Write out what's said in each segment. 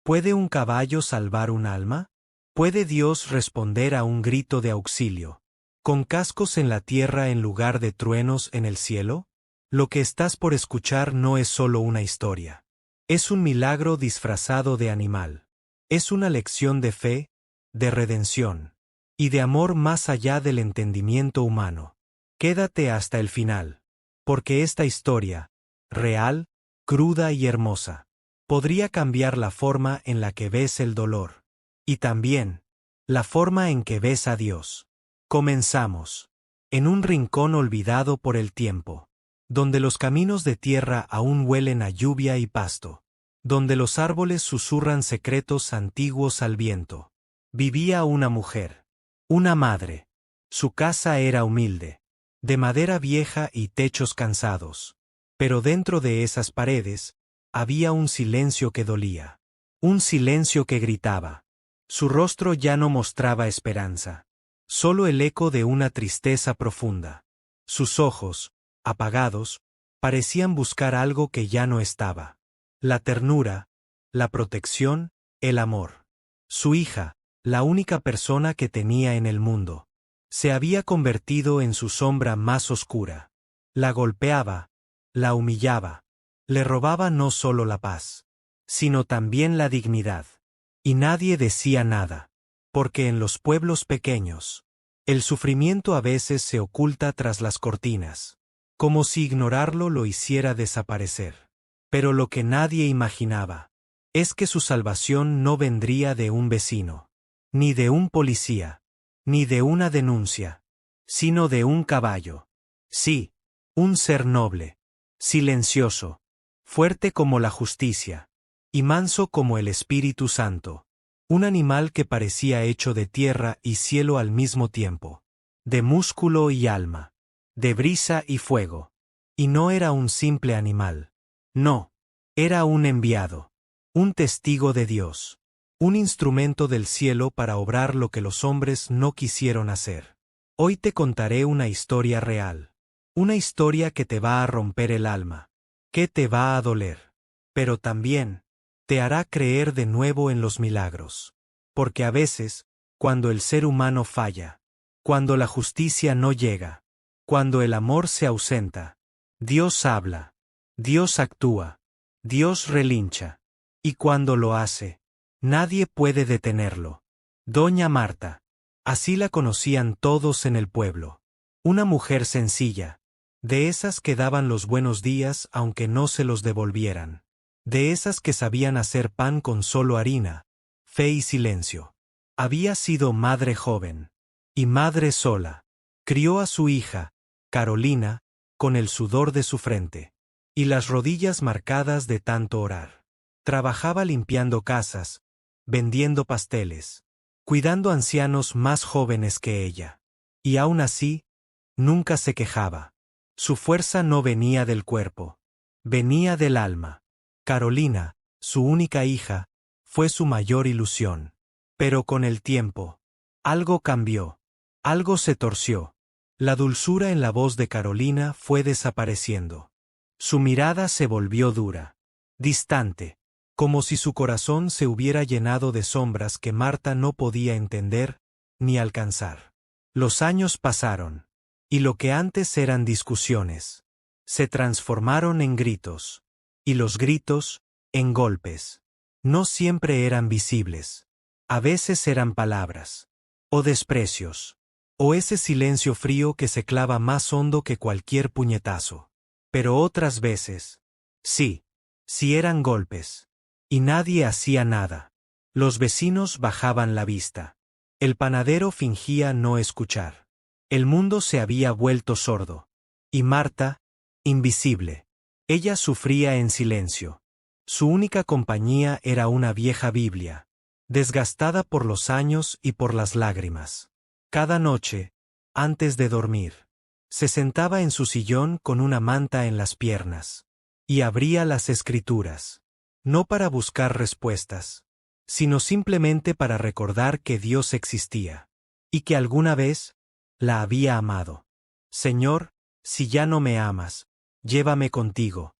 ¿Puede un caballo salvar un alma? ¿Puede Dios responder a un grito de auxilio, con cascos en la tierra en lugar de truenos en el cielo? Lo que estás por escuchar no es solo una historia. Es un milagro disfrazado de animal. Es una lección de fe, de redención y de amor más allá del entendimiento humano. Quédate hasta el final, porque esta historia, real, cruda y hermosa, podría cambiar la forma en la que ves el dolor, y también la forma en que ves a Dios. Comenzamos. En un rincón olvidado por el tiempo, donde los caminos de tierra aún huelen a lluvia y pasto, donde los árboles susurran secretos antiguos al viento, vivía una mujer, una madre. Su casa era humilde, de madera vieja y techos cansados, pero dentro de esas paredes había un silencio que dolía, un silencio que gritaba. Su rostro ya no mostraba esperanza, solo el eco de una tristeza profunda. Sus ojos, apagados, parecían buscar algo que ya no estaba. La ternura, la protección, el amor. Su hija, la única persona que tenía en el mundo, se había convertido en su sombra más oscura. La golpeaba, la humillaba, le robaba no solo la paz, sino también la dignidad. Y nadie decía nada, porque en los pueblos pequeños, el sufrimiento a veces se oculta tras las cortinas, como si ignorarlo lo hiciera desaparecer. Pero lo que nadie imaginaba es que su salvación no vendría de un vecino, ni de un policía, ni de una denuncia, sino de un caballo. Sí, un ser noble, silencioso, fuerte como la justicia, y manso como el Espíritu Santo. Un animal que parecía hecho de tierra y cielo al mismo tiempo, de músculo y alma, de brisa y fuego. Y no era un simple animal. No, era un enviado, un testigo de Dios, un instrumento del cielo para obrar lo que los hombres no quisieron hacer. Hoy te contaré una historia real, una historia que te va a romper el alma, que te va a doler, pero también te hará creer de nuevo en los milagros. Porque a veces, cuando el ser humano falla, cuando la justicia no llega, cuando el amor se ausenta, Dios habla, Dios actúa, Dios relincha. Y cuando lo hace, nadie puede detenerlo. Doña Marta. Así la conocían todos en el pueblo. Una mujer sencilla, de esas que daban los buenos días aunque no se los devolvieran. De esas que sabían hacer pan con solo harina, fe y silencio. Había sido madre joven, y madre sola. Crió a su hija, Carolina, con el sudor de su frente, y las rodillas marcadas de tanto orar. Trabajaba limpiando casas, vendiendo pasteles, cuidando ancianos más jóvenes que ella. Y aún así, nunca se quejaba. Su fuerza no venía del cuerpo, venía del alma. Carolina, su única hija, fue su mayor ilusión. Pero con el tiempo, algo cambió, algo se torció. La dulzura en la voz de Carolina fue desapareciendo. Su mirada se volvió dura, distante, como si su corazón se hubiera llenado de sombras que Marta no podía entender ni alcanzar. Los años pasaron, y lo que antes eran discusiones, se transformaron en gritos. Y los gritos, en golpes. No siempre eran visibles. A veces eran palabras, o desprecios, o ese silencio frío que se clava más hondo que cualquier puñetazo. Pero otras veces, sí eran golpes. Y nadie hacía nada. Los vecinos bajaban la vista. El panadero fingía no escuchar. El mundo se había vuelto sordo. Y Marta, invisible. Ella sufría en silencio. Su única compañía era una vieja Biblia, desgastada por los años y por las lágrimas. Cada noche, antes de dormir, se sentaba en su sillón con una manta en las piernas, y abría las Escrituras, no para buscar respuestas, sino simplemente para recordar que Dios existía, y que alguna vez la había amado. Señor, si ya no me amas, llévame contigo.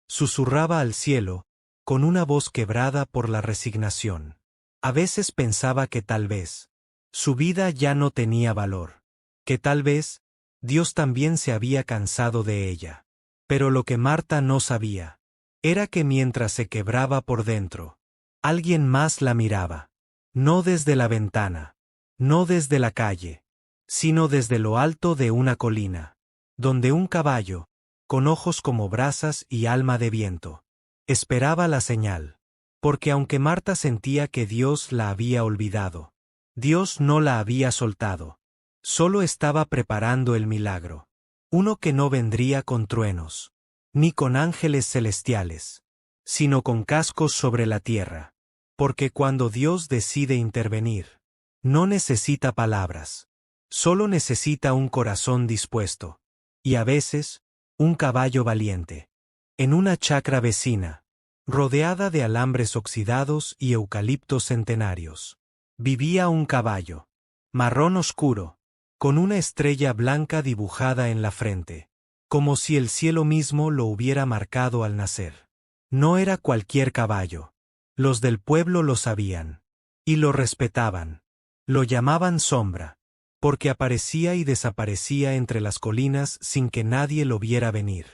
Susurraba al cielo, con una voz quebrada por la resignación. A veces pensaba que tal vez su vida ya no tenía valor, que tal vez Dios también se había cansado de ella. Pero lo que Marta no sabía era que mientras se quebraba por dentro, alguien más la miraba, no desde la ventana, no desde la calle, sino desde lo alto de una colina, donde un caballo, con ojos como brasas y alma de viento, esperaba la señal, porque aunque Marta sentía que Dios la había olvidado, Dios no la había soltado, solo estaba preparando el milagro, uno que no vendría con truenos, ni con ángeles celestiales, sino con cascos sobre la tierra, porque cuando Dios decide intervenir, no necesita palabras, solo necesita un corazón dispuesto, y a veces, un caballo valiente. En una chacra vecina, rodeada de alambres oxidados y eucaliptos centenarios, vivía un caballo, marrón oscuro, con una estrella blanca dibujada en la frente, como si el cielo mismo lo hubiera marcado al nacer. No era cualquier caballo. Los del pueblo lo sabían, y lo respetaban. Lo llamaban Sombra, porque aparecía y desaparecía entre las colinas sin que nadie lo viera venir.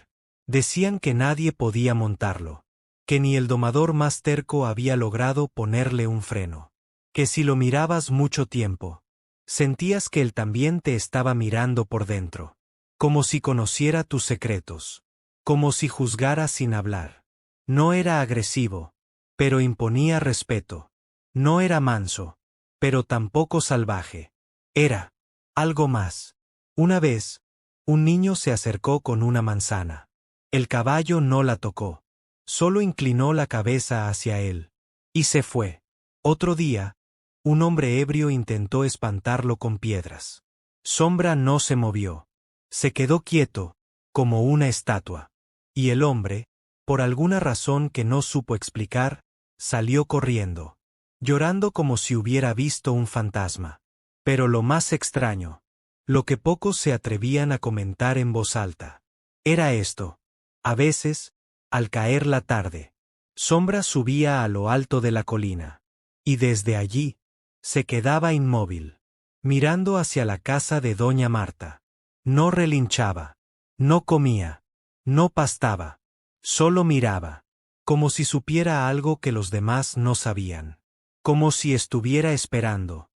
Decían que nadie podía montarlo, que ni el domador más terco había logrado ponerle un freno, que si lo mirabas mucho tiempo, sentías que él también te estaba mirando por dentro, como si conociera tus secretos, como si juzgara sin hablar. No era agresivo, pero imponía respeto. No era manso, pero tampoco salvaje. Era algo más. Una vez, un niño se acercó con una manzana. El caballo no la tocó, solo inclinó la cabeza hacia él, y se fue. Otro día, un hombre ebrio intentó espantarlo con piedras. Sombra no se movió. Se quedó quieto, como una estatua. Y el hombre, por alguna razón que no supo explicar, salió corriendo, llorando como si hubiera visto un fantasma. Pero lo más extraño, lo que pocos se atrevían a comentar en voz alta, era esto. A veces, al caer la tarde, Sombra subía a lo alto de la colina, y desde allí, se quedaba inmóvil, mirando hacia la casa de doña Marta. No relinchaba, no comía, no pastaba, solo miraba, como si supiera algo que los demás no sabían, como si estuviera esperando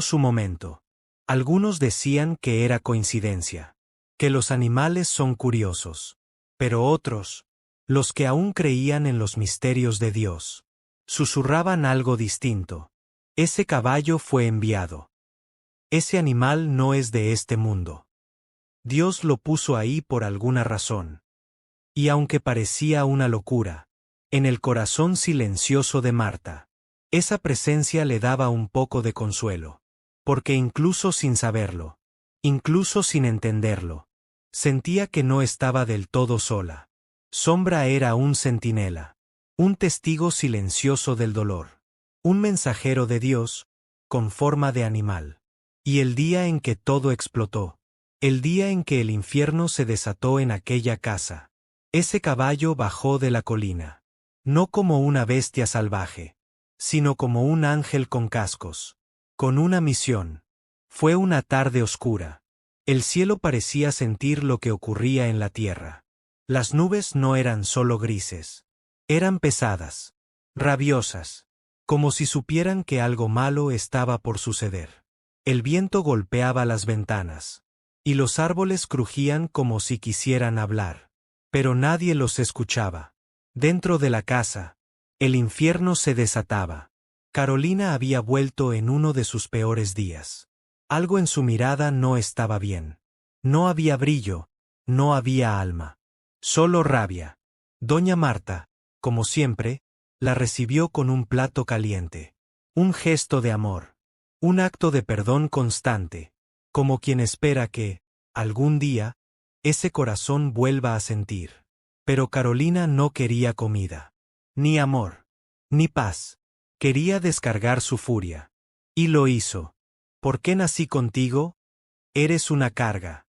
su momento. Algunos decían que era coincidencia, que los animales son curiosos, pero otros, los que aún creían en los misterios de Dios, susurraban algo distinto. Ese caballo fue enviado. Ese animal no es de este mundo. Dios lo puso ahí por alguna razón. Y aunque parecía una locura, en el corazón silencioso de Marta, esa presencia le daba un poco de consuelo, porque incluso sin saberlo, incluso sin entenderlo, sentía que no estaba del todo sola. Sombra era un centinela, un testigo silencioso del dolor, un mensajero de Dios, con forma de animal. Y el día en que todo explotó, el día en que el infierno se desató en aquella casa, ese caballo bajó de la colina, no como una bestia salvaje, sino como un ángel con cascos, con una misión. Fue una tarde oscura. El cielo parecía sentir lo que ocurría en la tierra. Las nubes no eran solo grises, eran pesadas, rabiosas, como si supieran que algo malo estaba por suceder. El viento golpeaba las ventanas, y los árboles crujían como si quisieran hablar, pero nadie los escuchaba. Dentro de la casa, el infierno se desataba. Carolina había vuelto en uno de sus peores días. Algo en su mirada no estaba bien. No había brillo, no había alma. Solo rabia. Doña Marta, como siempre, la recibió con un plato caliente. Un gesto de amor. Un acto de perdón constante, como quien espera que, algún día, ese corazón vuelva a sentir. Pero Carolina no quería comida, ni amor, ni paz. Quería descargar su furia. Y lo hizo. ¿Por qué nací contigo? Eres una carga.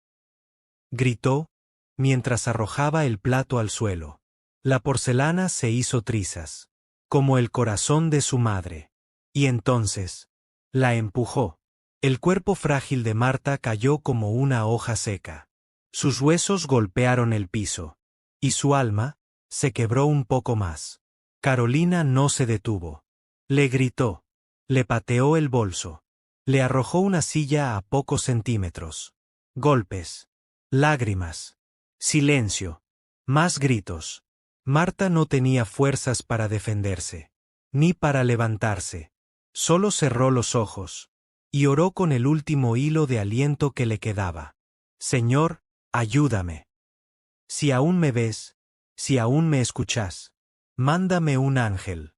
Gritó, mientras arrojaba el plato al suelo. La porcelana se hizo trizas, como el corazón de su madre. Y entonces, la empujó. El cuerpo frágil de Marta cayó como una hoja seca. Sus huesos golpearon el piso. Y su alma se quebró un poco más. Carolina no se detuvo. Le gritó. Le pateó el bolso. Le arrojó una silla a pocos centímetros. Golpes. Lágrimas. Silencio. Más gritos. Marta no tenía fuerzas para defenderse. Ni para levantarse. Solo cerró los ojos. Y oró con el último hilo de aliento que le quedaba. Señor, ayúdame. Si aún me ves, si aún me escuchas, mándame un ángel.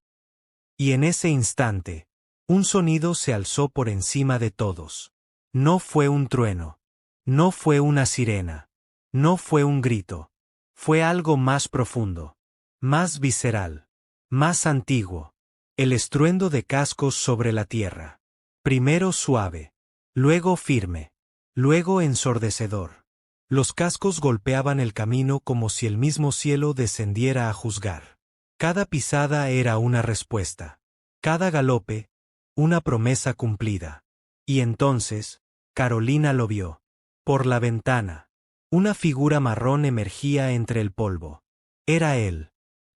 Y en ese instante, un sonido se alzó por encima de todos. No fue un trueno. No fue una sirena. No fue un grito. Fue algo más profundo. Más visceral. Más antiguo. El estruendo de cascos sobre la tierra. Primero suave. Luego firme. Luego ensordecedor. Los cascos golpeaban el camino como si el mismo cielo descendiera a juzgar. Cada pisada era una respuesta. Cada galope, una promesa cumplida. Y entonces, Carolina lo vio. Por la ventana. Una figura marrón emergía entre el polvo. Era él.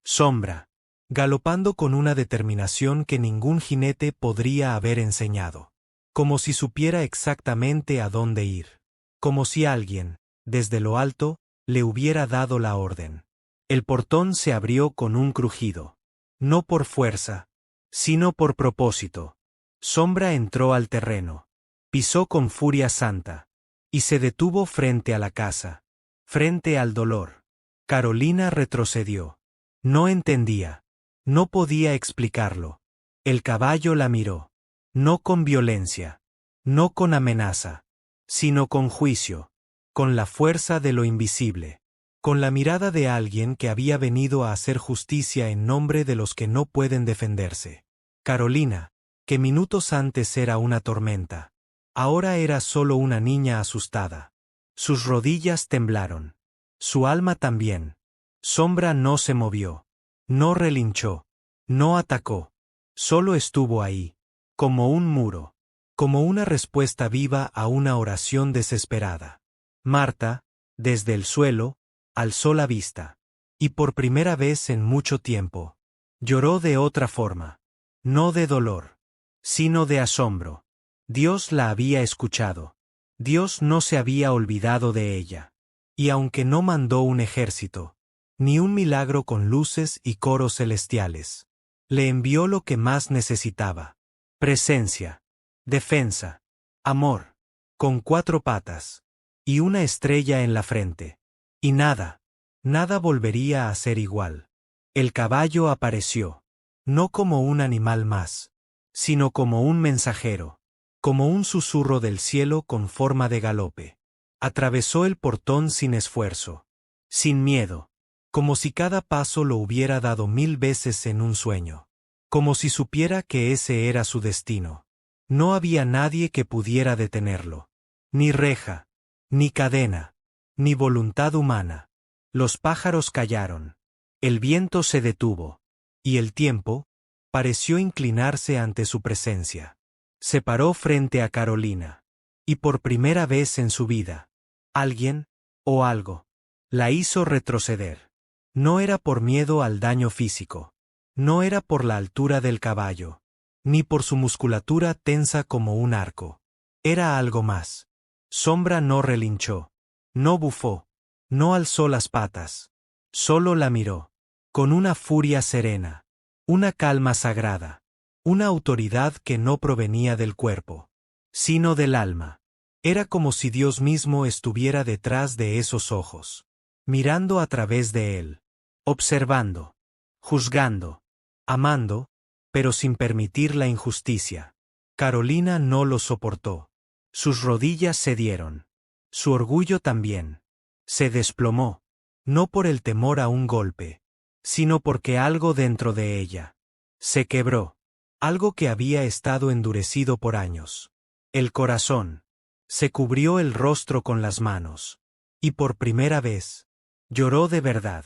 Sombra. Galopando con una determinación que ningún jinete podría haber enseñado. Como si supiera exactamente a dónde ir. Como si alguien, desde lo alto, le hubiera dado la orden. El portón se abrió con un crujido. No por fuerza, sino por propósito. Sombra entró al terreno. Pisó con furia santa. Y se detuvo frente a la casa. Frente al dolor. Carolina retrocedió. No entendía. No podía explicarlo. El caballo la miró. No con violencia. No con amenaza. Sino con juicio. Con la fuerza de lo invisible. Con la mirada de alguien que había venido a hacer justicia en nombre de los que no pueden defenderse. Carolina, que minutos antes era una tormenta, ahora era solo una niña asustada. Sus rodillas temblaron. Su alma también. Sombra no se movió. No relinchó. No atacó. Solo estuvo ahí. Como un muro. Como una respuesta viva a una oración desesperada. Marta, desde el suelo, alzó la vista. Y por primera vez en mucho tiempo, lloró de otra forma. No de dolor, sino de asombro. Dios la había escuchado. Dios no se había olvidado de ella. Y aunque no mandó un ejército, ni un milagro con luces y coros celestiales, le envió lo que más necesitaba. Presencia, defensa, amor, con 4 patas, y una estrella en la frente. Y nada, nada volvería a ser igual. El caballo apareció, no como un animal más, sino como un mensajero, como un susurro del cielo con forma de galope. Atravesó el portón sin esfuerzo, sin miedo, como si cada paso lo hubiera dado 1000 veces en un sueño, como si supiera que ese era su destino. No había nadie que pudiera detenerlo, ni reja, ni cadena, ni voluntad humana. Los pájaros callaron, el viento se detuvo, y el tiempo pareció inclinarse ante su presencia. Se paró frente a Carolina, y por primera vez en su vida, alguien, o algo, la hizo retroceder. No era por miedo al daño físico, no era por la altura del caballo, ni por su musculatura tensa como un arco. Era algo más. Sombra no relinchó, no bufó, no alzó las patas, solo la miró, con una furia serena, una calma sagrada, una autoridad que no provenía del cuerpo, sino del alma. Era como si Dios mismo estuviera detrás de esos ojos, mirando a través de él, observando, juzgando, amando, pero sin permitir la injusticia. Carolina no lo soportó. Sus rodillas cedieron. Su orgullo también. Se desplomó, no por el temor a un golpe, sino porque algo dentro de ella se quebró, algo que había estado endurecido por años. El corazón. Se cubrió el rostro con las manos. Y por primera vez, lloró de verdad.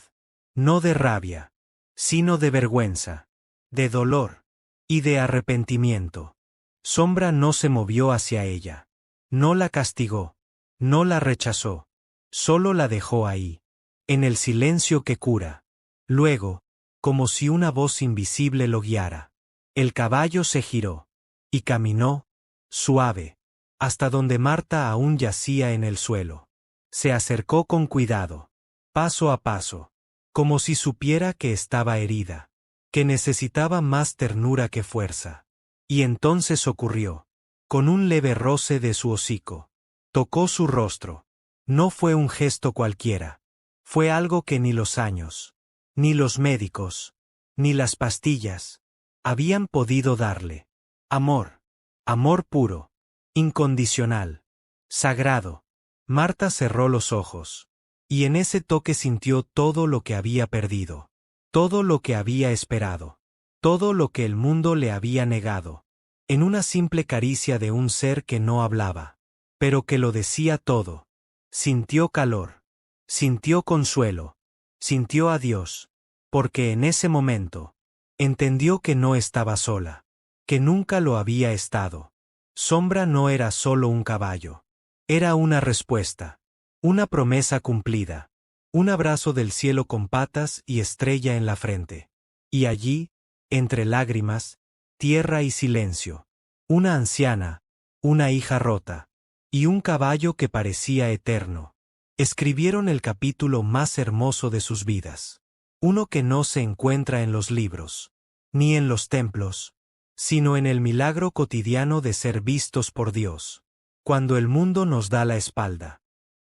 no de rabia, sino de vergüenza, de dolor y de arrepentimiento. Sombra no se movió hacia ella. No la castigó, no la rechazó, solo la dejó ahí, en el silencio que cura. Luego, como si una voz invisible lo guiara, el caballo se giró y caminó, suave, hasta donde Marta aún yacía en el suelo. Se acercó con cuidado, paso a paso, como si supiera que estaba herida, que necesitaba más ternura que fuerza. Y entonces ocurrió, con un leve roce de su hocico. Tocó su rostro. No fue un gesto cualquiera. Fue algo que ni los años, ni los médicos, ni las pastillas habían podido darle. Amor. Amor puro. Incondicional. Sagrado. Marta cerró los ojos. Y en ese toque sintió todo lo que había perdido. Todo lo que había esperado. Todo lo que el mundo le había negado. En una simple caricia de un ser que no hablaba, pero que lo decía todo. Sintió calor. Sintió consuelo. Sintió a Dios. Porque en ese momento, entendió que no estaba sola. Que nunca lo había estado. Sombra no era solo un caballo. Era una respuesta. Una promesa cumplida. Un abrazo del cielo con patas y estrella en la frente. Y allí, entre lágrimas, tierra y silencio, una anciana, una hija rota, y un caballo que parecía eterno, escribieron el capítulo más hermoso de sus vidas. Uno que no se encuentra en los libros, ni en los templos, sino en el milagro cotidiano de ser vistos por Dios, cuando el mundo nos da la espalda.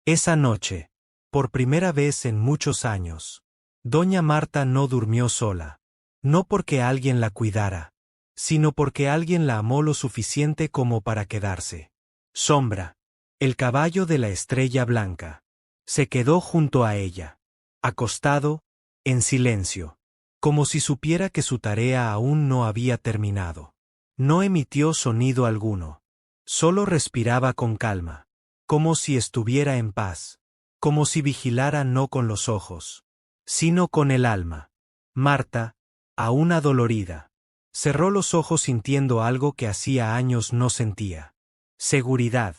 Esa noche, por primera vez en muchos años, doña Marta no durmió sola, no porque alguien la cuidara, sino porque alguien la amó lo suficiente como para quedarse. Sombra, el caballo de la estrella blanca, se quedó junto a ella, acostado, en silencio, como si supiera que su tarea aún no había terminado. No emitió sonido alguno, solo respiraba con calma, como si estuviera en paz, como si vigilara no con los ojos, sino con el alma. Marta, aún adolorida, cerró los ojos sintiendo algo que hacía años no sentía. Seguridad.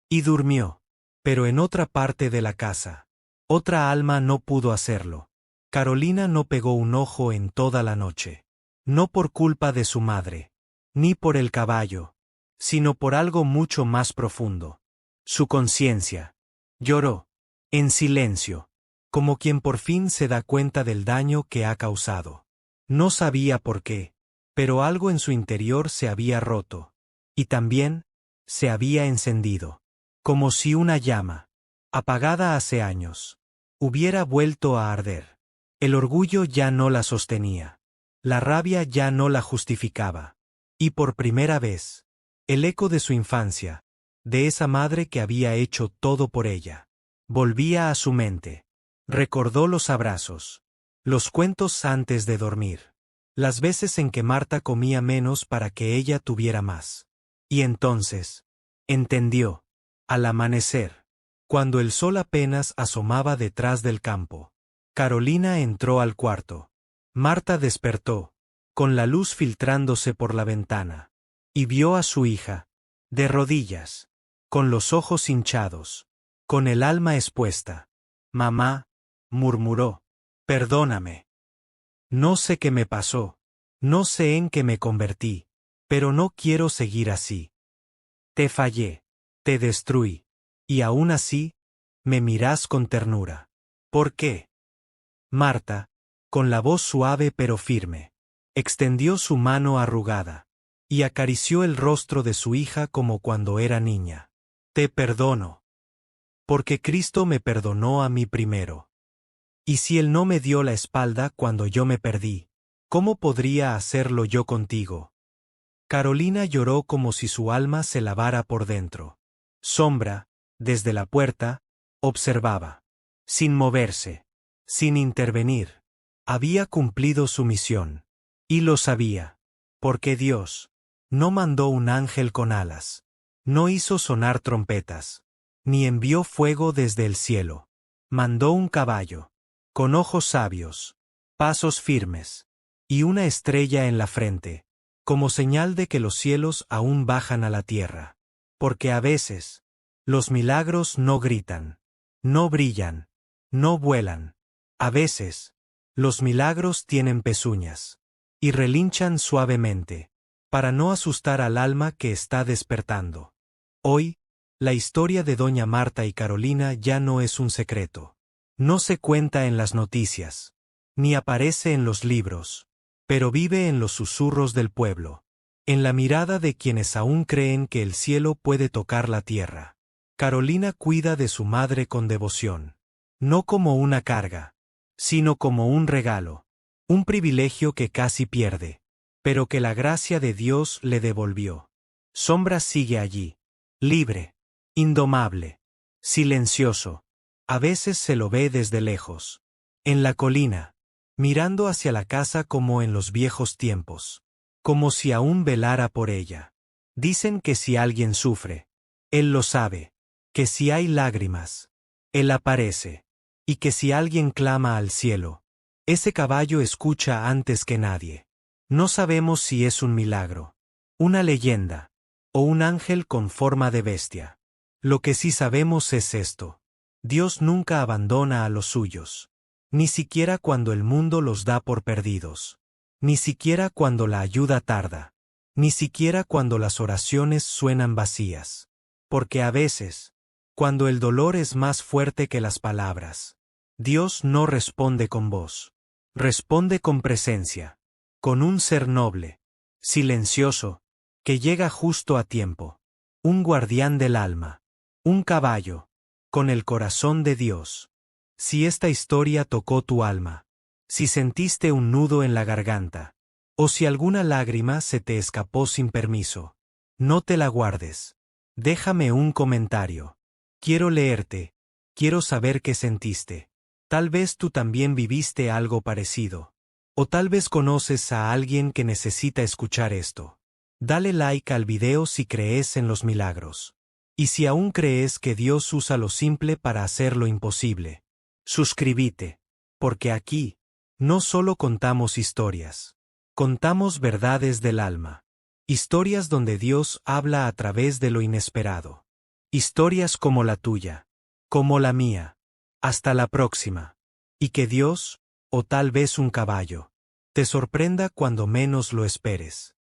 Y durmió. Pero en otra parte de la casa, otra alma no pudo hacerlo. Carolina no pegó un ojo en toda la noche. No por culpa de su madre, ni por el caballo, sino por algo mucho más profundo. Su conciencia. Lloró, en silencio, como quien por fin se da cuenta del daño que ha causado. No sabía por qué, pero algo en su interior se había roto. Y también, se había encendido. Como si una llama, apagada hace años, hubiera vuelto a arder. El orgullo ya no la sostenía. La rabia ya no la justificaba. Y por primera vez, el eco de su infancia, de esa madre que había hecho todo por ella, volvía a su mente. Recordó los abrazos, los cuentos antes de dormir, las veces en que Marta comía menos para que ella tuviera más. Y entonces, entendió, al amanecer, cuando el sol apenas asomaba detrás del campo. Carolina entró al cuarto. Marta despertó, con la luz filtrándose por la ventana, y vio a su hija, de rodillas, con los ojos hinchados, con el alma expuesta. Mamá, murmuró, perdóname. No sé qué me pasó, no sé en qué me convertí, pero no quiero seguir así. Te fallé, te destruí, y aún así, me mirás con ternura. ¿Por qué? Marta, con la voz suave pero firme, extendió su mano arrugada, y acarició el rostro de su hija como cuando era niña. Te perdono. Porque Cristo me perdonó a mí primero. Y si Él no me dio la espalda cuando yo me perdí, ¿cómo podría hacerlo yo contigo? Carolina lloró como si su alma se lavara por dentro. Sombra, desde la puerta, observaba. Sin moverse, sin intervenir. Había cumplido su misión. Y lo sabía. Porque Dios no mandó un ángel con alas. No hizo sonar trompetas. Ni envió fuego desde el cielo. Mandó un caballo, con ojos sabios, pasos firmes, y una estrella en la frente, como señal de que los cielos aún bajan a la tierra. Porque a veces, los milagros no gritan, no brillan, no vuelan. A veces, los milagros tienen pezuñas, y relinchan suavemente, para no asustar al alma que está despertando. Hoy, la historia de Doña Marta y Carolina ya no es un secreto. No se cuenta en las noticias, ni aparece en los libros, pero vive en los susurros del pueblo, en la mirada de quienes aún creen que el cielo puede tocar la tierra. Carolina cuida de su madre con devoción, no como una carga, sino como un regalo, un privilegio que casi pierde, pero que la gracia de Dios le devolvió. Sombra sigue allí, libre, indomable, silencioso. A veces se lo ve desde lejos, en la colina, mirando hacia la casa como en los viejos tiempos, como si aún velara por ella. Dicen que si alguien sufre, él lo sabe, que si hay lágrimas, él aparece, y que si alguien clama al cielo, ese caballo escucha antes que nadie. No sabemos si es un milagro, una leyenda, o un ángel con forma de bestia. Lo que sí sabemos es esto: Dios nunca abandona a los suyos, ni siquiera cuando el mundo los da por perdidos, ni siquiera cuando la ayuda tarda, ni siquiera cuando las oraciones suenan vacías. Porque a veces, cuando el dolor es más fuerte que las palabras, Dios no responde con voz, responde con presencia, con un ser noble, silencioso, que llega justo a tiempo, un guardián del alma, un caballo, con el corazón de Dios. Si esta historia tocó tu alma, si sentiste un nudo en la garganta, o si alguna lágrima se te escapó sin permiso, no te la guardes. Déjame un comentario. Quiero leerte, quiero saber qué sentiste. Tal vez tú también viviste algo parecido. O tal vez conoces a alguien que necesita escuchar esto. Dale like al video si crees en los milagros. Y si aún crees que Dios usa lo simple para hacer lo imposible, suscríbete. Porque aquí, no solo contamos historias. Contamos verdades del alma. Historias donde Dios habla a través de lo inesperado. Historias como la tuya, como la mía. Hasta la próxima. Y que Dios, o tal vez un caballo, te sorprenda cuando menos lo esperes.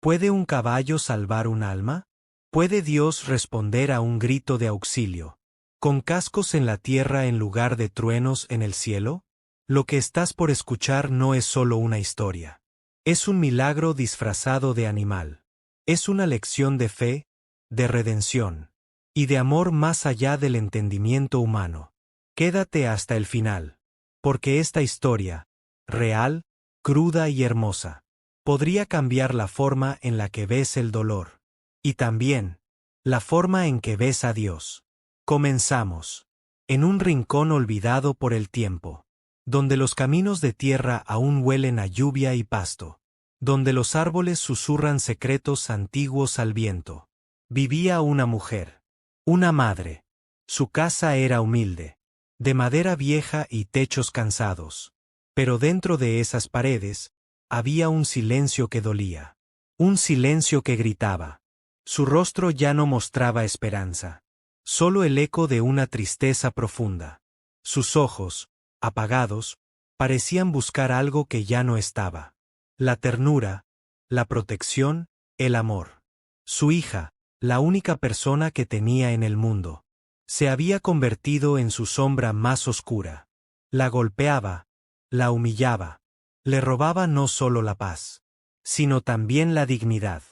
¿Puede un caballo salvar un alma? ¿Puede Dios responder a un grito de auxilio, con cascos en la tierra en lugar de truenos en el cielo? Lo que estás por escuchar no es solo una historia. Es un milagro disfrazado de animal. Es una lección de fe, de redención, y de amor más allá del entendimiento humano. Quédate hasta el final, porque esta historia, real, cruda y hermosa, podría cambiar la forma en la que ves el dolor, y también, la forma en que ves a Dios. Comenzamos. En un rincón olvidado por el tiempo, donde los caminos de tierra aún huelen a lluvia y pasto, donde los árboles susurran secretos antiguos al viento, vivía una mujer, una madre. Su casa era humilde, de madera vieja y techos cansados, pero dentro de esas paredes, había un silencio que dolía, un silencio que gritaba. Su rostro ya no mostraba esperanza, solo el eco de una tristeza profunda. Sus ojos, apagados, parecían buscar algo que ya no estaba. La ternura, la protección, el amor. Su hija, la única persona que tenía en el mundo, se había convertido en su sombra más oscura. La golpeaba, la humillaba, le robaba no solo la paz, sino también la dignidad.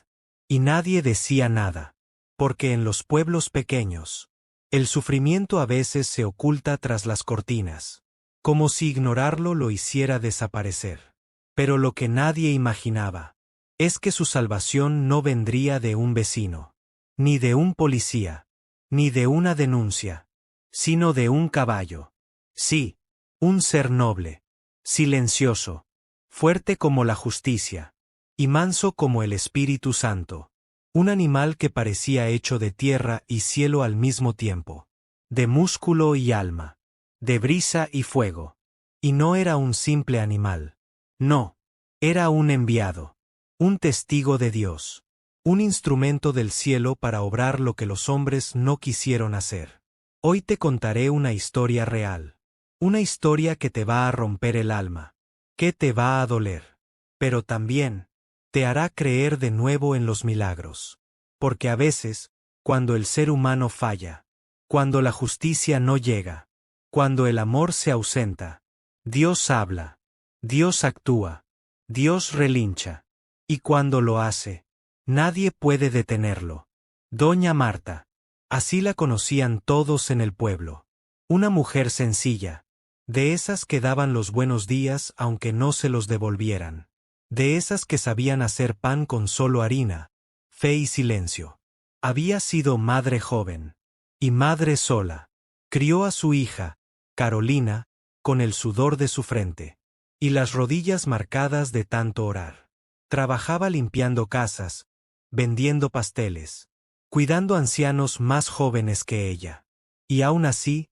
Y nadie decía nada, porque en los pueblos pequeños, el sufrimiento a veces se oculta tras las cortinas, como si ignorarlo lo hiciera desaparecer. Pero lo que nadie imaginaba es que su salvación no vendría de un vecino, ni de un policía, ni de una denuncia, sino de un caballo. Sí, un ser noble, silencioso, fuerte como la justicia, y manso como el Espíritu Santo. Un animal que parecía hecho de tierra y cielo al mismo tiempo, de músculo y alma. de brisa y fuego. Y no era un simple animal. No, era un enviado, un testigo de Dios, un instrumento del cielo para obrar lo que los hombres no quisieron hacer. Hoy te contaré una historia real, una historia que te va a romper el alma, que te va a doler, pero también te hará creer de nuevo en los milagros. Porque a veces, cuando el ser humano falla, cuando la justicia no llega, cuando el amor se ausenta, Dios habla, Dios actúa, Dios relincha. Y cuando lo hace, nadie puede detenerlo. Doña Marta. Así la conocían todos en el pueblo. Una mujer sencilla, de esas que daban los buenos días aunque no se los devolvieran. De esas que sabían hacer pan con solo harina, fe y silencio. Había sido madre joven. Y madre sola. Crió a su hija, Carolina, con el sudor de su frente. Y las rodillas marcadas de tanto orar. Trabajaba limpiando casas, vendiendo pasteles, cuidando ancianos más jóvenes que ella. Y aún así,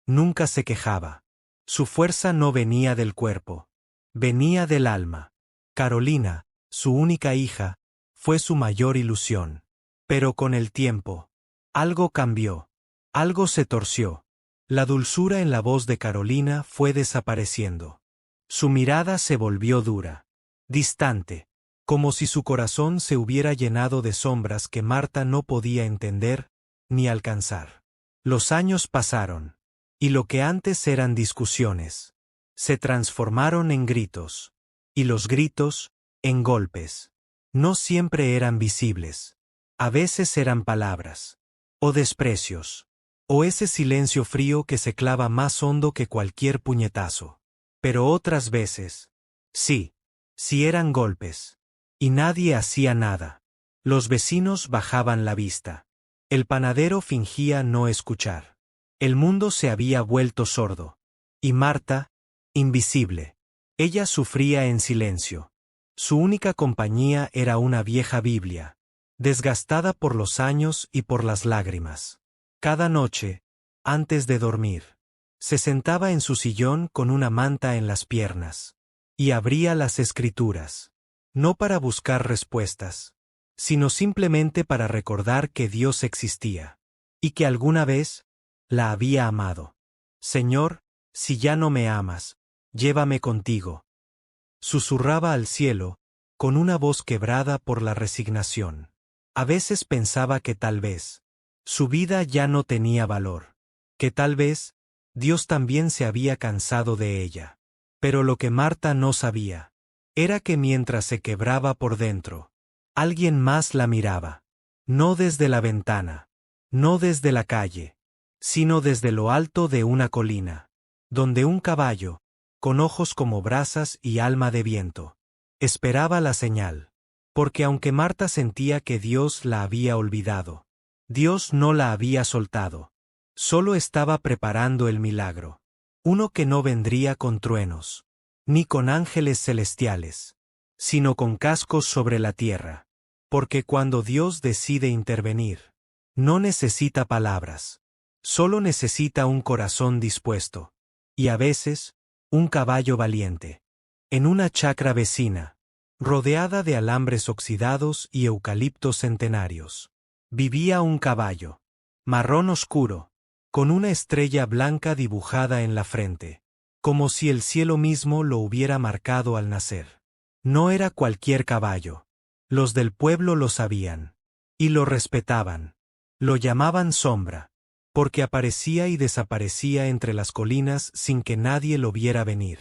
nunca se quejaba. Su fuerza no venía del cuerpo, venía del alma. Carolina, su única hija, fue su mayor ilusión. Pero con el tiempo, algo cambió, algo se torció. La dulzura en la voz de Carolina fue desapareciendo. Su mirada se volvió dura, distante, como si su corazón se hubiera llenado de sombras que Marta no podía entender ni alcanzar. Los años pasaron, y lo que antes eran discusiones, se transformaron en gritos, y los gritos, en golpes. No siempre eran visibles. A veces eran palabras, o desprecios, o ese silencio frío que se clava más hondo que cualquier puñetazo. Pero otras veces, sí eran golpes. Y nadie hacía nada. Los vecinos bajaban la vista. El panadero fingía no escuchar. El mundo se había vuelto sordo. Y Marta, invisible. Ella sufría en silencio. Su única compañía era una vieja Biblia, desgastada por los años y por las lágrimas. Cada noche, antes de dormir, se sentaba en su sillón con una manta en las piernas. Y abría las Escrituras. No para buscar respuestas, sino simplemente para recordar que Dios existía, y que alguna vez la había amado. Señor, si ya no me amas, llévame contigo. Susurraba al cielo, con una voz quebrada por la resignación. A veces pensaba que tal vez su vida ya no tenía valor, que tal vez Dios también se había cansado de ella. Pero lo que Marta no sabía era que mientras se quebraba por dentro, alguien más la miraba. No desde la ventana, no desde la calle, sino desde lo alto de una colina, donde un caballo, con ojos como brasas y alma de viento, esperaba la señal. Porque aunque Marta sentía que Dios la había olvidado, Dios no la había soltado. Solo estaba preparando el milagro. Uno que no vendría con truenos, ni con ángeles celestiales, sino con cascos sobre la tierra. Porque cuando Dios decide intervenir, no necesita palabras, solo necesita un corazón dispuesto, y a veces, un caballo valiente. En una chacra vecina, rodeada de alambres oxidados y eucaliptos centenarios, vivía un caballo, marrón oscuro, con una estrella blanca dibujada en la frente. Como si el cielo mismo lo hubiera marcado al nacer. No era cualquier caballo. Los del pueblo lo sabían. Y lo respetaban. Lo llamaban Sombra, porque aparecía y desaparecía entre las colinas sin que nadie lo viera venir.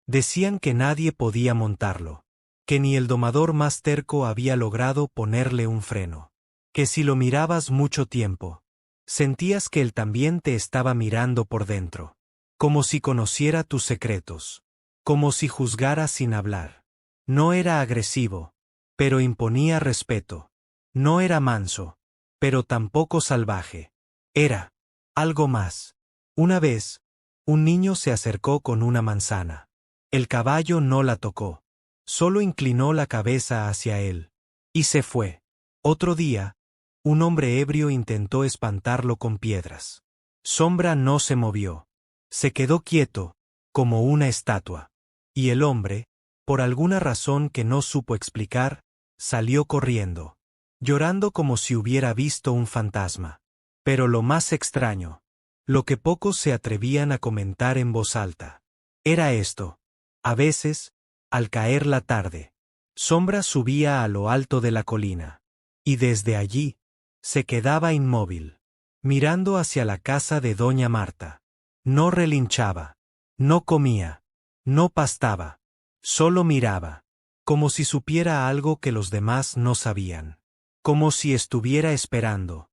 Decían que nadie podía montarlo, que ni el domador más terco había logrado ponerle un freno. Que si lo mirabas mucho tiempo, sentías que él también te estaba mirando por dentro. Como si conociera tus secretos, como si juzgara sin hablar. No era agresivo, pero imponía respeto. No era manso, pero tampoco salvaje. Era algo más. Una vez, un niño se acercó con una manzana. El caballo no la tocó, solo inclinó la cabeza hacia él, y se fue. Otro día, un hombre ebrio intentó espantarlo con piedras. Sombra no se movió. Se quedó quieto, como una estatua. Y el hombre, por alguna razón que no supo explicar, salió corriendo, llorando como si hubiera visto un fantasma. Pero lo más extraño, lo que pocos se atrevían a comentar en voz alta, era esto. A veces, al caer la tarde, Sombra subía a lo alto de la colina. Y desde allí, se quedaba inmóvil, mirando hacia la casa de doña Marta. No relinchaba, no comía, no pastaba, solo miraba, como si supiera algo que los demás no sabían. Como si estuviera esperando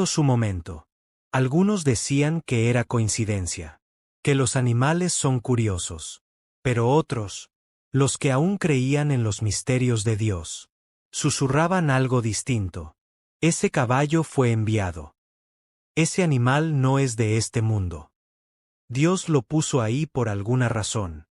su momento. Algunos decían que era coincidencia, que los animales son curiosos. Pero otros, los que aún creían en los misterios de Dios, susurraban algo distinto. Ese caballo fue enviado. Ese animal no es de este mundo. Dios lo puso ahí por alguna razón.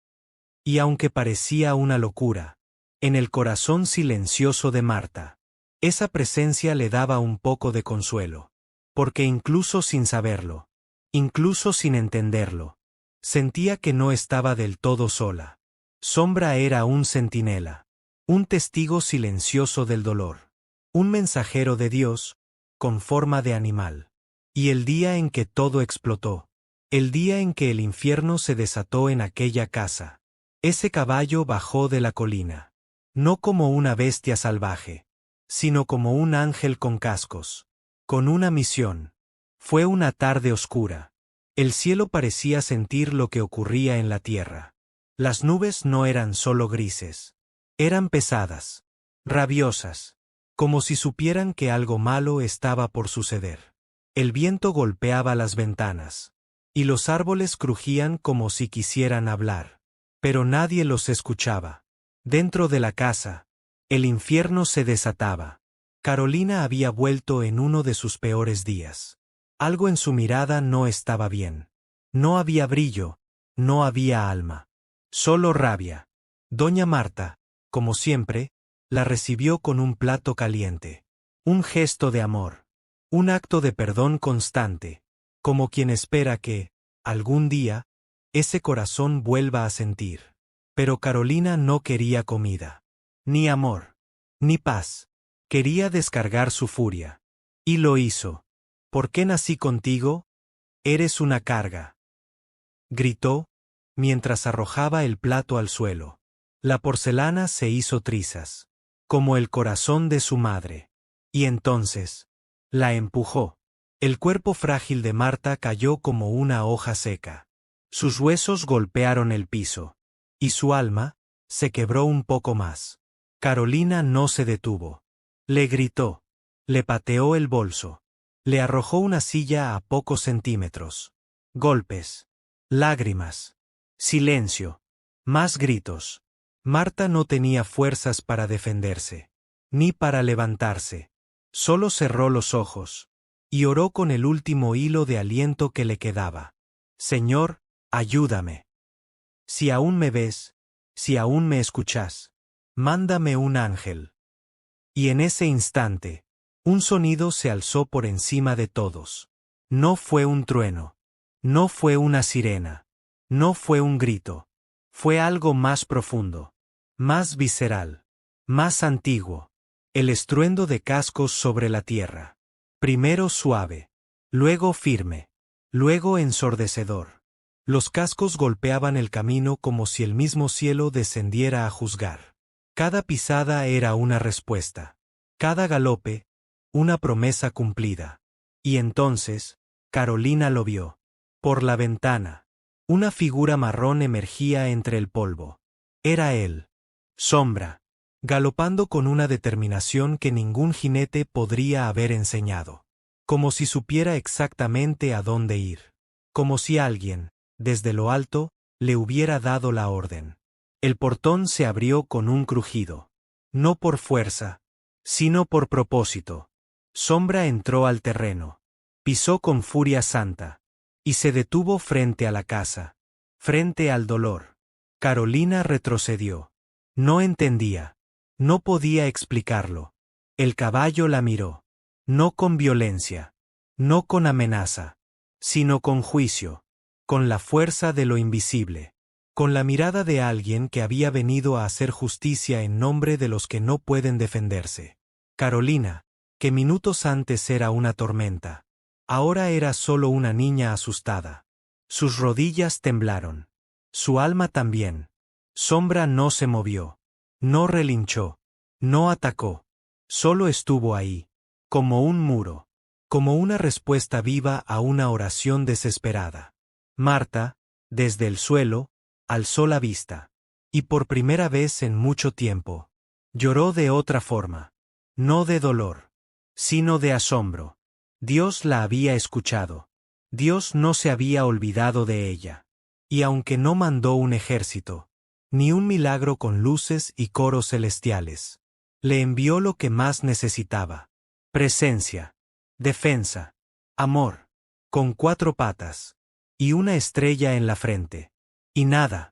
Y aunque parecía una locura, en el corazón silencioso de Marta, esa presencia le daba un poco de consuelo. Porque incluso sin saberlo, incluso sin entenderlo, sentía que no estaba del todo sola. Sombra era un centinela, un testigo silencioso del dolor, un mensajero de Dios, con forma de animal. Y el día en que todo explotó, el día en que el infierno se desató en aquella casa, ese caballo bajó de la colina, no como una bestia salvaje, sino como un ángel con cascos, con una misión. Fue una tarde oscura. El cielo parecía sentir lo que ocurría en la tierra. Las nubes no eran solo grises. Eran pesadas, rabiosas, como si supieran que algo malo estaba por suceder. El viento golpeaba las ventanas, y los árboles crujían como si quisieran hablar. Pero nadie los escuchaba. Dentro de la casa, el infierno se desataba. Carolina había vuelto en uno de sus peores días. Algo en su mirada no estaba bien. No había brillo, no había alma. Solo rabia. Doña Marta, como siempre, la recibió con un plato caliente. Un gesto de amor. Un acto de perdón constante. Como quien espera que, algún día, ese corazón vuelva a sentir. Pero Carolina no quería comida. Ni amor. Ni paz. Quería descargar su furia. Y lo hizo. ¿Por qué nací contigo? Eres una carga. Gritó, mientras arrojaba el plato al suelo. La porcelana se hizo trizas, como el corazón de su madre. Y entonces, la empujó. El cuerpo frágil de Marta cayó como una hoja seca. Sus huesos golpearon el piso. Y su alma se quebró un poco más. Carolina no se detuvo. Le gritó. Le pateó el bolso. Le arrojó una silla a pocos centímetros. Golpes. Lágrimas. Silencio. Más gritos. Marta no tenía fuerzas para defenderse. Ni para levantarse. Solo cerró los ojos. Y oró con el último hilo de aliento que le quedaba. Señor, ayúdame. Si aún me ves, si aún me escuchas, mándame un ángel. Y en ese instante, un sonido se alzó por encima de todos. No fue un trueno. No fue una sirena. No fue un grito. Fue algo más profundo. Más visceral. Más antiguo. El estruendo de cascos sobre la tierra. Primero suave. Luego firme. Luego ensordecedor. Los cascos golpeaban el camino como si el mismo cielo descendiera a juzgar. Cada pisada era una respuesta. Cada galope, una promesa cumplida. Y entonces, Carolina lo vio. Por la ventana. Una figura marrón emergía entre el polvo. Era él. Sombra. Galopando con una determinación que ningún jinete podría haber enseñado. Como si supiera exactamente a dónde ir. Como si alguien, desde lo alto, le hubiera dado la orden. El portón se abrió con un crujido. No por fuerza, sino por propósito. Sombra entró al terreno. Pisó con furia santa. Y se detuvo frente a la casa. Frente al dolor. Carolina retrocedió. No entendía. No podía explicarlo. El caballo la miró. No con violencia. No con amenaza. Sino con juicio. con la fuerza de lo invisible, con la mirada de alguien que había venido a hacer justicia en nombre de los que no pueden defenderse. Carolina, que minutos antes era una tormenta, ahora era solo una niña asustada. Sus rodillas temblaron. Su alma también. Sombra no se movió. No relinchó. No atacó. Solo estuvo ahí, como un muro, como una respuesta viva a una oración desesperada. Marta, desde el suelo, alzó la vista. Y por primera vez en mucho tiempo, lloró de otra forma. No de dolor, sino de asombro. Dios la había escuchado. Dios no se había olvidado de ella. Y aunque no mandó un ejército, ni un milagro con luces y coros celestiales, le envió lo que más necesitaba: presencia, defensa, amor, con 4 patas, y una estrella en la frente. Y nada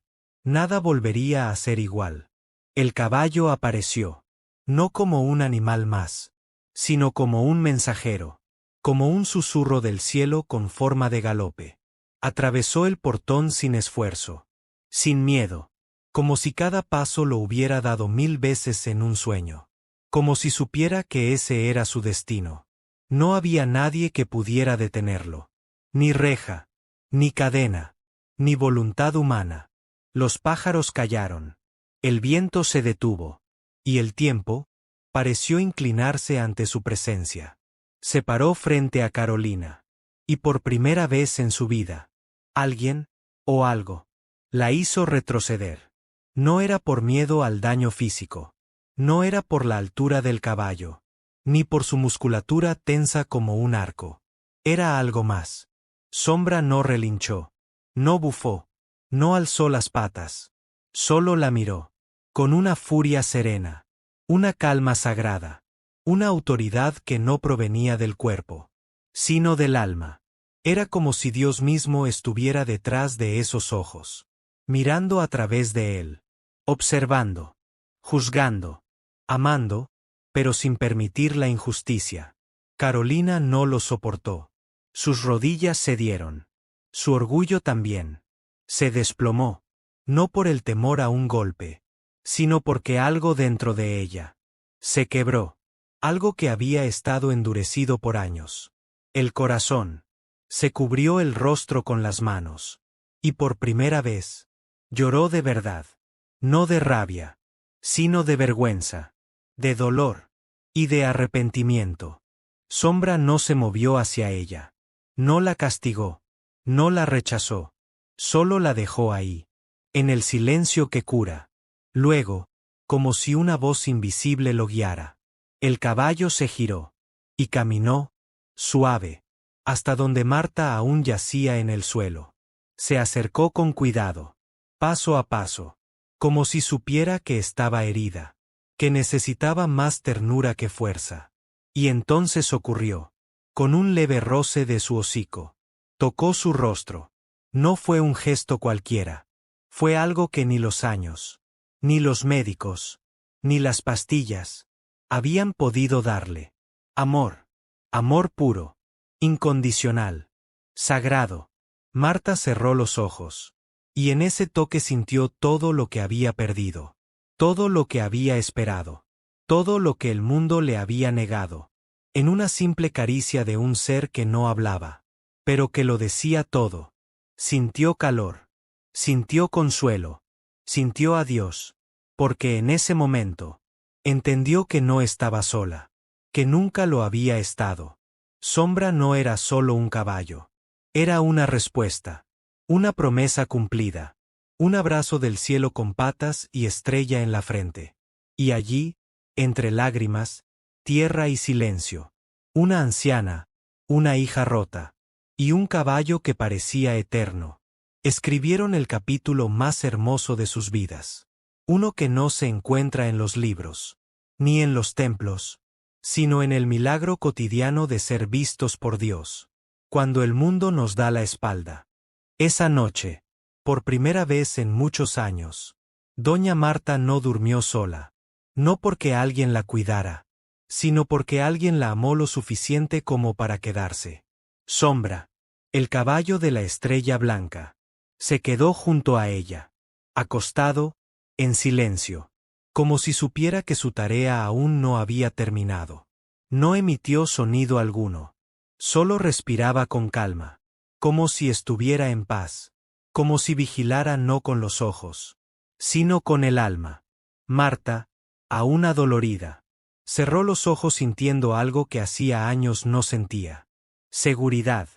volvería a ser igual. El caballo apareció, no como un animal más, sino como un mensajero, como un susurro del cielo con forma de galope. Atravesó el portón sin esfuerzo, sin miedo, como si cada paso lo hubiera dado 1000 veces en un sueño, como si supiera que ese era su destino. No había nadie que pudiera detenerlo. Ni reja, ni cadena, ni voluntad humana. Los pájaros callaron. El viento se detuvo. Y el tiempo pareció inclinarse ante su presencia. Se paró frente a Carolina. Y por primera vez en su vida, alguien, o algo, la hizo retroceder. No era por miedo al daño físico. No era por la altura del caballo, ni por su musculatura tensa como un arco. Era algo más. Sombra no relinchó, no bufó, no alzó las patas. Solo la miró, con una furia serena, una calma sagrada, una autoridad que no provenía del cuerpo, sino del alma. Era como si Dios mismo estuviera detrás de esos ojos, mirando a través de él, observando, juzgando, amando, pero sin permitir la injusticia. Carolina no lo soportó. Sus rodillas cedieron. Su orgullo también. Se desplomó, no por el temor a un golpe, sino porque algo dentro de ella se quebró, algo que había estado endurecido por años. El corazón. Se cubrió el rostro con las manos. Y por primera vez, lloró de verdad. No de rabia, sino de vergüenza, de dolor y de arrepentimiento. Sombra no se movió hacia ella. No la castigó. No la rechazó. Solo la dejó ahí, en el silencio que cura. Luego, como si una voz invisible lo guiara, el caballo se giró y caminó, suave, hasta donde Marta aún yacía en el suelo. Se acercó con cuidado, paso a paso, como si supiera que estaba herida, que necesitaba más ternura que fuerza. Y entonces ocurrió, con un leve roce de su hocico. Tocó su rostro. No fue un gesto cualquiera. Fue algo que ni los años, ni los médicos, ni las pastillas habían podido darle. Amor. Amor puro. Incondicional. Sagrado. Marta cerró los ojos. Y en ese toque sintió todo lo que había perdido. Todo lo que había esperado. Todo lo que el mundo le había negado. En una simple caricia de un ser que no hablaba, pero que lo decía todo. Sintió calor. Sintió consuelo. Sintió a Dios. Porque en ese momento, entendió que no estaba sola. Que nunca lo había estado. Sombra no era solo un caballo. Era una respuesta. Una promesa cumplida. Un abrazo del cielo con patas y estrella en la frente. Y allí, entre lágrimas, tierra y silencio, una anciana, una hija rota, y un caballo que parecía eterno, escribieron el capítulo más hermoso de sus vidas. Uno que no se encuentra en los libros, ni en los templos, sino en el milagro cotidiano de ser vistos por Dios, cuando el mundo nos da la espalda. Esa noche, por primera vez en muchos años, doña Marta no durmió sola, no porque alguien la cuidara, sino porque alguien la amó lo suficiente como para quedarse. Sombra. El caballo de la estrella blanca. Se quedó junto a ella, acostado, en silencio, como si supiera que su tarea aún no había terminado. No emitió sonido alguno. Solo respiraba con calma, como si estuviera en paz, como si vigilara no con los ojos, sino con el alma. Marta, aún adolorida, cerró los ojos sintiendo algo que hacía años no sentía. Seguridad.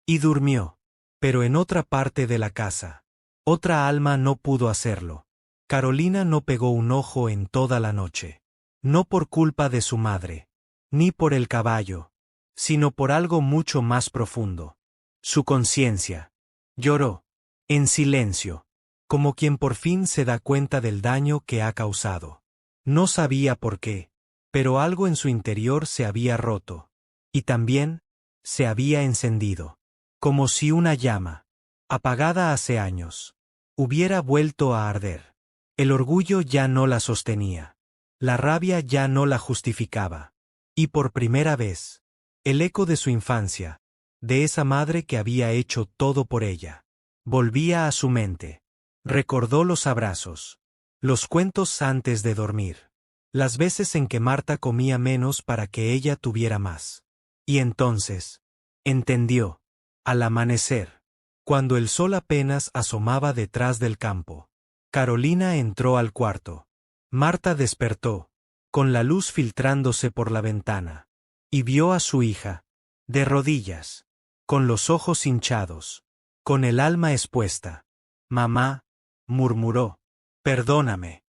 Y durmió. Pero en otra parte de la casa, otra alma no pudo hacerlo. Carolina no pegó un ojo en toda la noche. No por culpa de su madre, ni por el caballo, sino por algo mucho más profundo. Su conciencia. Lloró, en silencio, como quien por fin se da cuenta del daño que ha causado. No sabía por qué, pero algo en su interior se había roto. Y también, se había encendido. Como si una llama, apagada hace años, hubiera vuelto a arder. El orgullo ya no la sostenía. La rabia ya no la justificaba. Y por primera vez, el eco de su infancia, de esa madre que había hecho todo por ella, volvía a su mente. Recordó los abrazos, los cuentos antes de dormir, las veces en que Marta comía menos para que ella tuviera más. Y entonces, entendió. Al amanecer, cuando el sol apenas asomaba detrás del campo, Carolina entró al cuarto. Marta despertó, con la luz filtrándose por la ventana, y vio a su hija, de rodillas, con los ojos hinchados, con el alma expuesta. Mamá, murmuró, perdóname.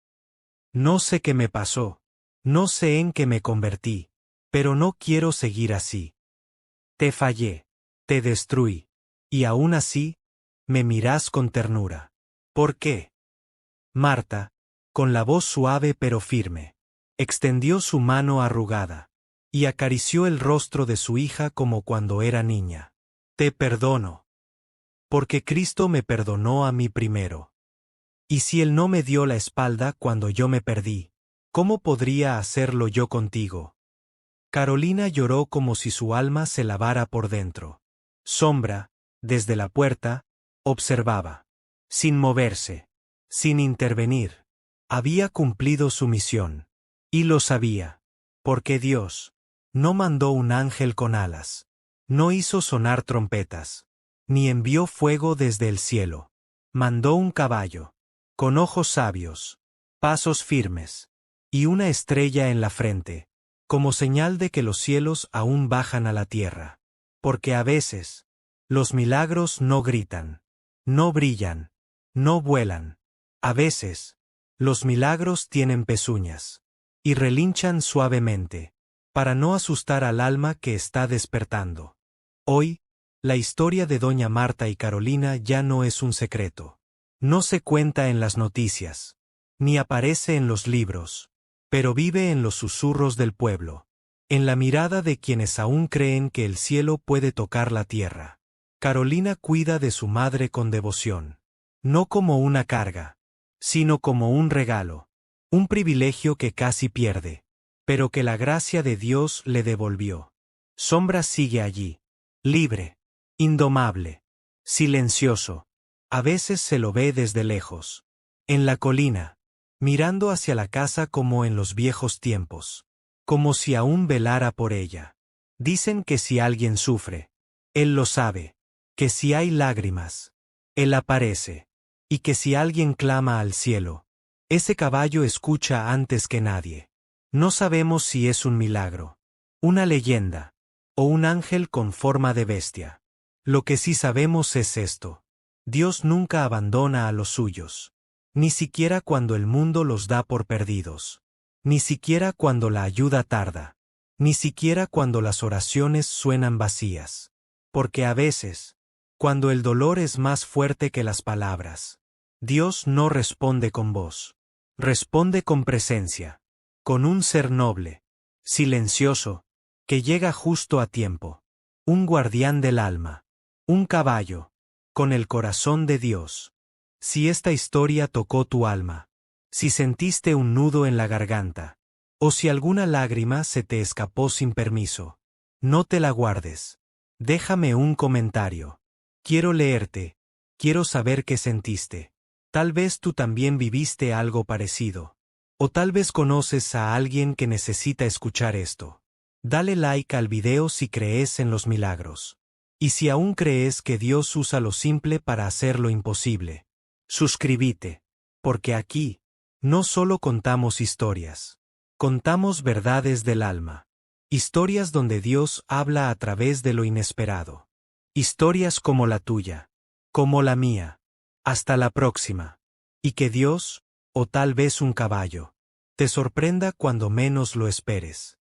No sé qué me pasó, no sé en qué me convertí, pero no quiero seguir así. Te fallé. Te destruí. Y aún así, me mirás con ternura. ¿Por qué? Marta, con la voz suave pero firme, extendió su mano arrugada, y acarició el rostro de su hija como cuando era niña. Te perdono. Porque Cristo me perdonó a mí primero. Y si Él no me dio la espalda cuando yo me perdí, ¿cómo podría hacerlo yo contigo? Carolina lloró como si su alma se lavara por dentro. Sombra, desde la puerta, observaba. Sin moverse, sin intervenir. Había cumplido su misión. Y lo sabía. Porque Dios no mandó un ángel con alas. No hizo sonar trompetas. Ni envió fuego desde el cielo. Mandó un caballo. Con ojos sabios. Pasos firmes. Y una estrella en la frente. Como señal de que los cielos aún bajan a la tierra. Porque a veces, los milagros no gritan, no brillan, no vuelan. A veces, los milagros tienen pezuñas, y relinchan suavemente, para no asustar al alma que está despertando. Hoy, la historia de Doña Marta y Carolina ya no es un secreto. No se cuenta en las noticias, ni aparece en los libros, pero vive en los susurros del pueblo. En la mirada de quienes aún creen que el cielo puede tocar la tierra. Carolina cuida de su madre con devoción. No como una carga, sino como un regalo. Un privilegio que casi pierde, pero que la gracia de Dios le devolvió. Sombra sigue allí, libre, indomable, silencioso. A veces se lo ve desde lejos. En la colina, mirando hacia la casa como en los viejos tiempos. Como si aún velara por ella. Dicen que si alguien sufre, Él lo sabe, que si hay lágrimas, Él aparece, y que si alguien clama al cielo, ese caballo escucha antes que nadie. No sabemos si es un milagro, una leyenda, o un ángel con forma de bestia. Lo que sí sabemos es esto: Dios nunca abandona a los suyos, ni siquiera cuando el mundo los da por perdidos. Ni siquiera cuando la ayuda tarda. Ni siquiera cuando las oraciones suenan vacías. Porque a veces, cuando el dolor es más fuerte que las palabras, Dios no responde con voz. Responde con presencia. Con un ser noble, silencioso, que llega justo a tiempo. Un guardián del alma. Un caballo. Con el corazón de Dios. Si esta historia tocó tu alma. Si sentiste un nudo en la garganta, o si alguna lágrima se te escapó sin permiso, no te la guardes. Déjame un comentario. Quiero leerte. Quiero saber qué sentiste. Tal vez tú también viviste algo parecido. O tal vez conoces a alguien que necesita escuchar esto. Dale like al video si crees en los milagros. Y si aún crees que Dios usa lo simple para hacer lo imposible, suscríbete. Porque aquí, no solo contamos historias. Contamos verdades del alma. Historias donde Dios habla a través de lo inesperado. Historias como la tuya. Como la mía. Hasta la próxima. Y que Dios, o tal vez un caballo, te sorprenda cuando menos lo esperes.